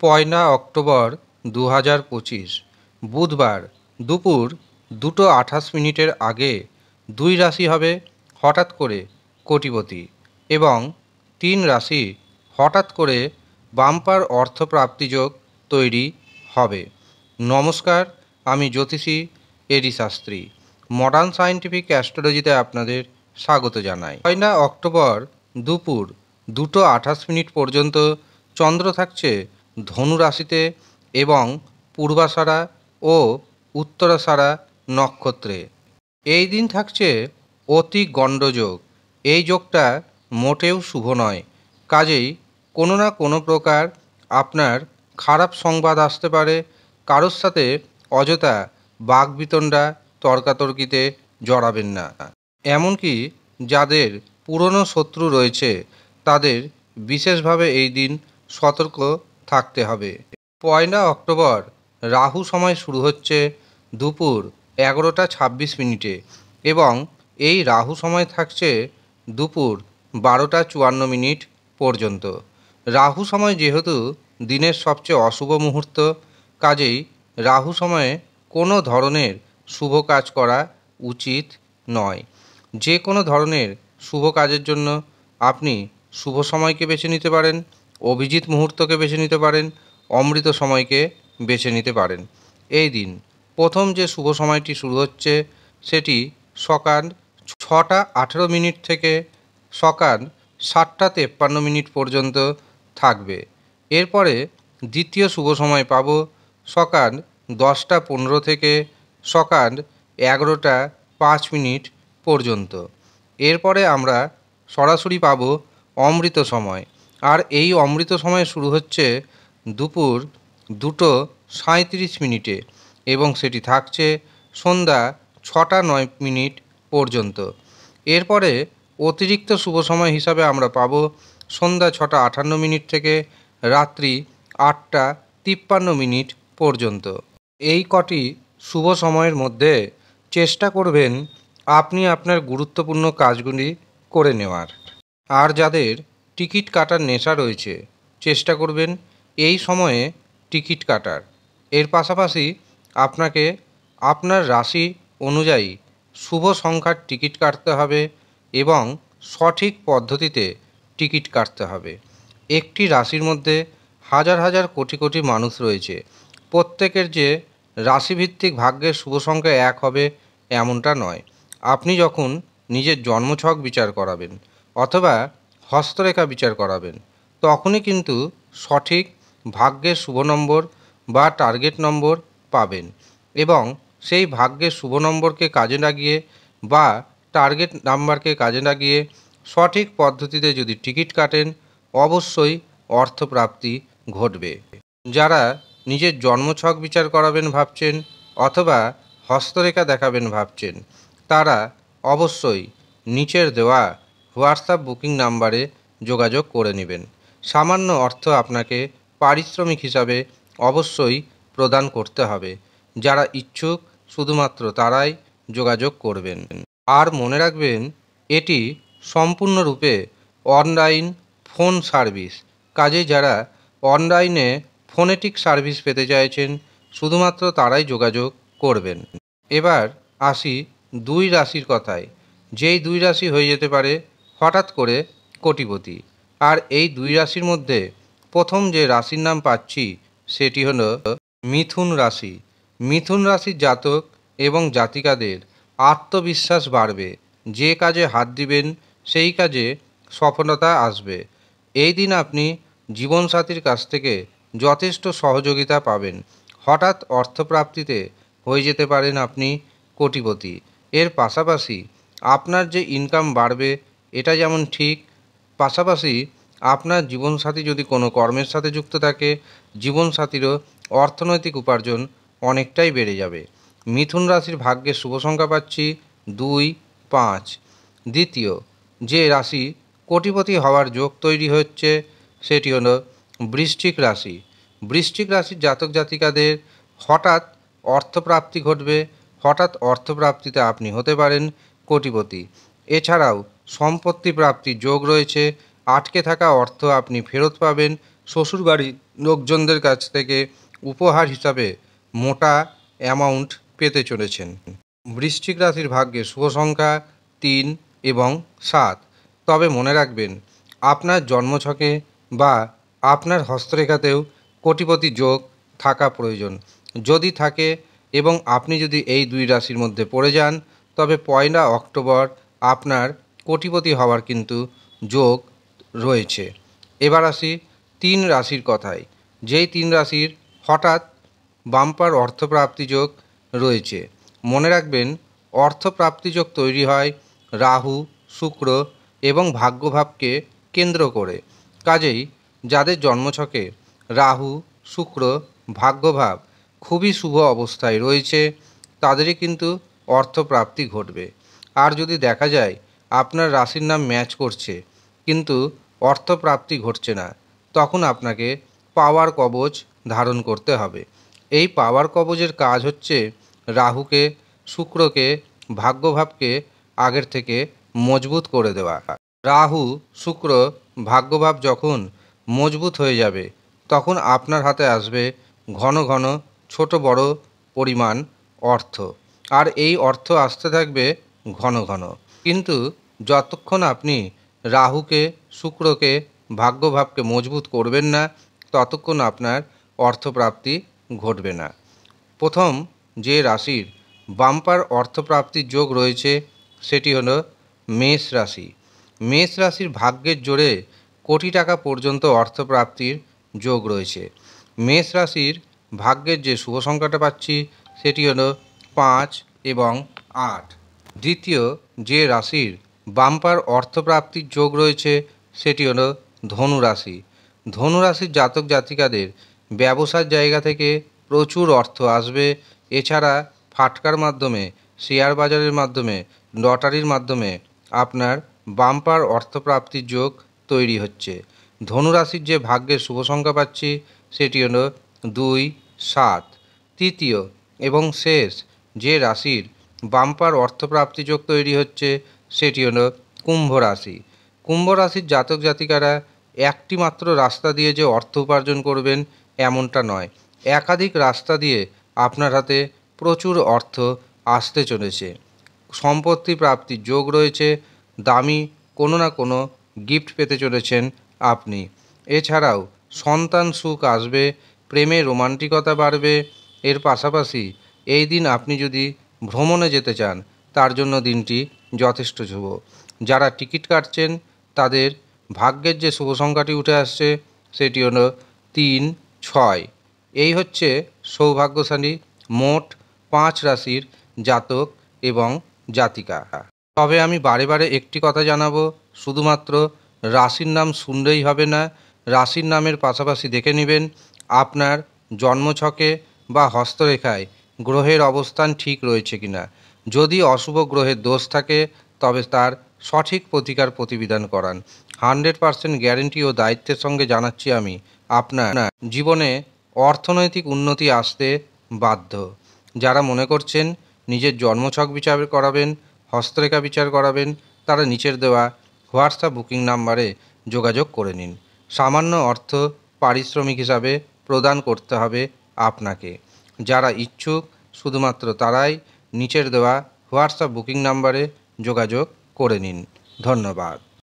পয়লা October 2025 বুধবার দুপুর 2:28 আগে দুই রাশি হবে হঠাৎ করে কোটিপতি এবং 3 রাশি হঠাৎ করে বাম্পার অর্থপ্রাপ্তিযোগ তৈরি হবে। নমস্কার, আমি জ্যোতিষী এডি শাস্ত্রী। মডার্ন সায়েন্টিফিক অ্যাস্ট্রোলজিতে আপনাদের স্বাগত জানাই। পয়লা অক্টোবর দুপুর 2:28 পর্যন্ত চন্দ্র থাকছে ধনু রাশিতে এবং পূর্বাষাঢ়া ও উত্তরাষাঢ়া নক্ষত্রে। এই দিন থাকছে অতি গণ্ডযোগ। এই যোগটা মোটেও শুভ নয়, কাজেই কোনো না কোনো প্রকার আপনার খারাপ সংবাদ আসতে পারে। কারোর সাথে অযথা বাকবিতণ্ডা তর্কাতর্কিতে জড়াবেন না। এমনকি যাদের পুরনো শত্রু রয়েছে তাদের বিশেষভাবে এই দিন সতর্ক থাকতে হবে। পয়লা অক্টোবর রাহু সময় শুরু হচ্ছে দুপুর 11:26 এবং এই রাহু সময় থাকছে দুপুর 12:54 পর্যন্ত। রাহু সময় যেহেতু দিনের সবচেয়ে অশুভ মুহূর্ত, কাজেই রাহু সময়ে কোনো ধরনের শুভ কাজ করা উচিত নয়। যে কোনো ধরনের শুভ কাজের জন্য আপনি শুভ সময়কে বেছে নিতে পারেন, অভিজিৎ মুহূর্তকে বেছে নিতে পারেন, অমৃত সময়কে বেছে নিতে পারেন। এই দিন প্রথম যে শুভ সময়টি শুরু হচ্ছে সেটি সকাল 6:18 থেকে সকাল 7:53 পর্যন্ত থাকবে। এরপরে দ্বিতীয় শুভ সময় পাব সকাল 10:15 থেকে সকাল 11:05 পর্যন্ত। এরপরে আমরা সরাসরি পাব অমৃত সময়, আর এই অমৃত সময় শুরু হচ্ছে দুপুর 2:37 এবং সেটি থাকছে সন্ধ্যা 6:09 পর্যন্ত। এরপরে অতিরিক্ত শুভ সময় হিসাবে আমরা পাব সন্ধ্যা 6:58 থেকে রাত্রি 8:53 পর্যন্ত। এই কটি শুভ সময়ের মধ্যে চেষ্টা করবেন আপনি আপনার গুরুত্বপূর্ণ কাজগুলি করে নেওয়ার। আর যাদের টিকিট কাটার নেশা রয়েছে চেষ্টা করবেন এই সময়ে টিকিট কাটার। এর পাশাপাশি আপনাকে আপনার রাশি অনুযায়ী শুভ সংখ্যার টিকিট কাটতে হবে এবং সঠিক পদ্ধতিতে টিকিট কাটতে হবে। একটি রাশির মধ্যে হাজার হাজার কোটি কোটি মানুষ রয়েছে। প্রত্যেকের যে রাশিভিত্তিক ভাগ্যের শুভ সংখ্যা এক হবে এমনটা নয়। আপনি যখন নিজের জন্মছক বিচার করাবেন অথবা হস্তরেখা বিচার করাবেন তখনই কিন্তু সঠিক ভাগ্যের শুভ নম্বর বা টার্গেট নম্বর পাবেন এবং সেই ভাগ্যের শুভ নম্বরকে কাজে লাগিয়ে বা টার্গেট নাম্বারকে কাজে লাগিয়ে সঠিক পদ্ধতিতে যদি টিকিট কাটেন অবশ্যই অর্থপ্রাপ্তি ঘটবে। যারা নিজের জন্মছক বিচার করাবেন ভাবছেন অথবা হস্তরেখা দেখাবেন ভাবছেন তারা অবশ্যই নিচের দেওয়া হোয়াটসঅ্যাপ বুকিং নাম্বারে যোগাযোগ করে নেবেন। সামান্য অর্থ আপনাকে পারিশ্রমিক হিসাবে অবশ্যই প্রদান করতে হবে। যারা ইচ্ছুক শুধুমাত্র তারাই যোগাযোগ করবেন। আর মনে রাখবেন এটি সম্পূর্ণরূপে অনলাইন ফোন সার্ভিস, কাজে যারা অনলাইনে ফোনেটিক সার্ভিস পেতে চাইছেন শুধুমাত্র তারাই যোগাযোগ করবেন। এবার আসি দুই রাশির কথায়। যেই দুই রাশি হয়ে যেতে পারে হঠাৎ করে কোটিপতি। আর এই দুই রাশির মধ্যে প্রথম যে রাশির নাম পাচ্ছি সেটি হলো মিথুন রাশি। মিথুন রাশির জাতক এবং জাতিকাদের আত্মবিশ্বাস বাড়বে। যে কাজে হাত দিবেন সেই কাজে সফলতা আসবে। এই দিন আপনি জীবনসাথীর কাছ থেকে যথেষ্ট সহযোগিতা পাবেন। হঠাৎ অর্থপ্রাপ্তিতে হয়ে যেতে পারেন আপনি কোটিপতি। এর পাশাপাশি আপনার যে ইনকাম বাড়বে এটা যেমন ঠিক, পাশাপাশি আপনার জীবনসাথী যদি কোনো কর্মের সাথে যুক্ত থাকে জীবনসাথীরও অর্থনৈতিক উপার্জন অনেকটাই বেড়ে যাবে। মিথুন রাশির ভাগ্যের শুভ সংখ্যা পাচ্ছি 2, 5। দ্বিতীয় যে রাশি কোটিপতি হওয়ার যোগ তৈরি হচ্ছে সেটি হলো বৃশ্চিক রাশি। বৃশ্চিক রাশির জাতক জাতিকাদের হঠাৎ অর্থপ্রাপ্তি ঘটবে। হঠাৎ অর্থপ্রাপ্তিতে আপনি হতে পারেন কোটিপতি। এছাড়াও সম্পত্তি প্রাপ্তির যোগ রয়েছে। আটকে থাকা অর্থ আপনি ফেরত পাবেন। শ্বশুরবাড়ি লোকজনদের কাছ থেকে উপহার হিসাবে মোটা অ্যামাউন্ট পেতে চলেছেন। বৃশ্চিক রাশির ভাগ্যে শুভ সংখ্যা 3 এবং 7। তবে মনে রাখবেন, আপনার জন্মছকে বা আপনার হস্তরেখাতেও কোটিপতি যোগ থাকা প্রয়োজন। যদি থাকে এবং আপনি যদি এই দুই রাশির মধ্যে পড়ে যান, তবে 1 অক্টোবর আপনার কোটিপতি হওয়ার কিন্তু যোগ রয়েছে। এবার আসি 3 রাশির কথায়। যেই 3 রাশির হঠাৎ বাম্পার অর্থপ্রাপ্তি যোগ রয়েছে। মনে রাখবেন, অর্থপ্রাপ্তি যোগ তৈরি হয় রাহু, শুক্র এবং ভাগ্যভাবকে কেন্দ্র করে। কাজেই যাদের জন্মছকে রাহু, শুক্র, ভাগ্যভাব খুবই শুভ অবস্থায় রয়েছে, তাদেরই কিন্তু অর্থপ্রাপ্তি ঘটবে। আর যদি দেখা যায় আপনার রাশির নাম ম্যাচ করছে কিন্তু অর্থপ্রাপ্তি ঘটছে না, তখন আপনাকে পাওয়ার কবচ ধারণ করতে হবে। এই পাওয়ার কবচের কাজ হচ্ছে রাহুকে, শুক্রকে, ভাগ্যভাবকে আগের থেকে মজবুত করে দেওয়া। রাহু, শুক্র, ভাগ্যভাব যখন মজবুত হয়ে যাবে, তখন আপনার হাতে আসবে ঘন ঘন ছোট বড় পরিমাণ অর্থ। আর এই অর্থ আসতে থাকবে ঘন ঘন। কিন্তু যতক্ষণ আপনি রাহুকে, শুক্রকে, ভাগ্যভাবকে মজবুত করবেন না, ততক্ষণ আপনার অর্থপ্রাপ্তি ঘটবে না। প্রথম যে রাশির বাম্পার অর্থপ্রাপ্তির যোগ রয়েছে সেটি হলো মেষ রাশি। মেষ রাশির ভাগ্যের জোরে কোটি টাকা পর্যন্ত অর্থপ্রাপ্তির যোগ রয়েছে। মেষ রাশির ভাগ্যের যে শুভ সংখ্যাটা পাচ্ছি সেটি হলো 5 এবং 8। দ্বিতীয় যে রাশির বাম্পার অর্থপ্রাপ্তির যোগ রয়েছে সেটি হলো ধনু রাশি। ধনু রাশির জাতক জাতিকাদের ব্যবসার জায়গা থেকে প্রচুর অর্থ আসবে। এছাড়া ফাটকার মাধ্যমে, শেয়ার বাজারের মাধ্যমে, লটারির মাধ্যমে আপনার বাম্পার অর্থপ্রাপ্তির যোগ তৈরি হচ্ছে। ধনুরাশির যে ভাগ্যের শুভ সংখ্যা পাচ্ছি সেটি হলো 2, 7। তৃতীয় এবং শেষ যে রাশির বাম্পার অর্থপ্রাপ্তি যোগ তৈরি হচ্ছে সেটি হলো কুম্ভ রাশি। কুম্ভ রাশির জাতক জাতিকারা একটি মাত্র রাস্তা দিয়ে যে অর্থ উপার্জন করবেন এমনটা নয়, একাধিক রাস্তা দিয়ে আপনার হাতে প্রচুর অর্থ আসতে চলেছে। সম্পত্তি প্রাপ্তির যোগ রয়েছে, দামি কোনো না কোনো গিফট পেতে চলেছেন আপনি। এছাড়াও সন্তান সুখ আসবে, প্রেমে রোমান্টিকতা বাড়বে। এর পাশাপাশি এই দিন আপনি যদি ভ্রমণে যেতে চান, তার জন্য দিনটি যথেষ্ট শুভ। যারা টিকিট কাটছেন তাদের ভাগ্যের যে শুভ সংখ্যাটি উঠে আসছে সেটি হলো 3, 6। এই হচ্ছে সৌভাগ্যশালী মোট 5 রাশির জাতক এবং জাতিকা। তবে আমি বারে বারে একটি কথা জানাবো, শুধুমাত্র রাশির নাম শুনলেই হবে না, রাশির নামের পাশাপাশি দেখে নেবেন আপনার জন্মছকে বা হস্তরেখায় গ্রহের অবস্থান ঠিক রয়েছে কিনা। যদি অশুভ গ্রহের দোষ থাকে তবে তার সঠিক প্রতিকার প্রতিবিধান করান। 100% গ্যারেন্টি ও দায়িত্বের সঙ্গে জানাচ্ছি আমি, আপনার জীবনে অর্থনৈতিক উন্নতি আসতে বাধ্য। যারা মনে করছেন নিজের জন্মছক বিচার করাবেন, হস্তরেখা বিচার করাবেন, তারা নিচের দেওয়া হোয়াটসঅ্যাপ বুকিং নাম্বারে যোগাযোগ করে নিন। সামান্য অর্থ পারিশ্রমিক হিসাবে প্রদান করতে হবে আপনাকে। যারা ইচ্ছুক শুধুমাত্র তারাই নিচের দেওয়া হোয়াটসঅ্যাপ বুকিং নাম্বারে যোগাযোগ করে নিন। ধন্যবাদ।